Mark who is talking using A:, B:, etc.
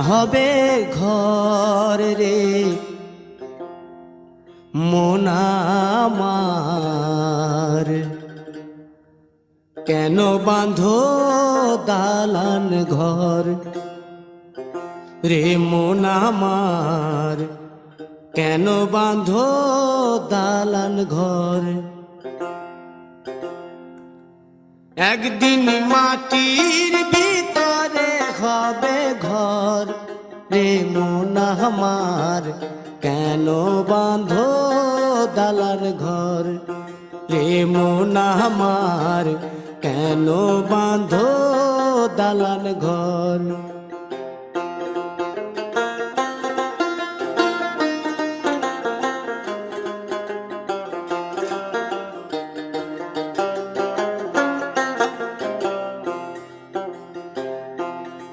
A: হবে ঘর রে মন আমার, কেন বাঁধো দালান ঘর রে মন আমার, কেন বাঁধো দালান ঘর। একদিন মাটির ভিতরে হবে ঘর রে মন আমার, কেন বাঁধো দালান ঘর রে মন আমার, কেন বাঁধো দালান ঘর।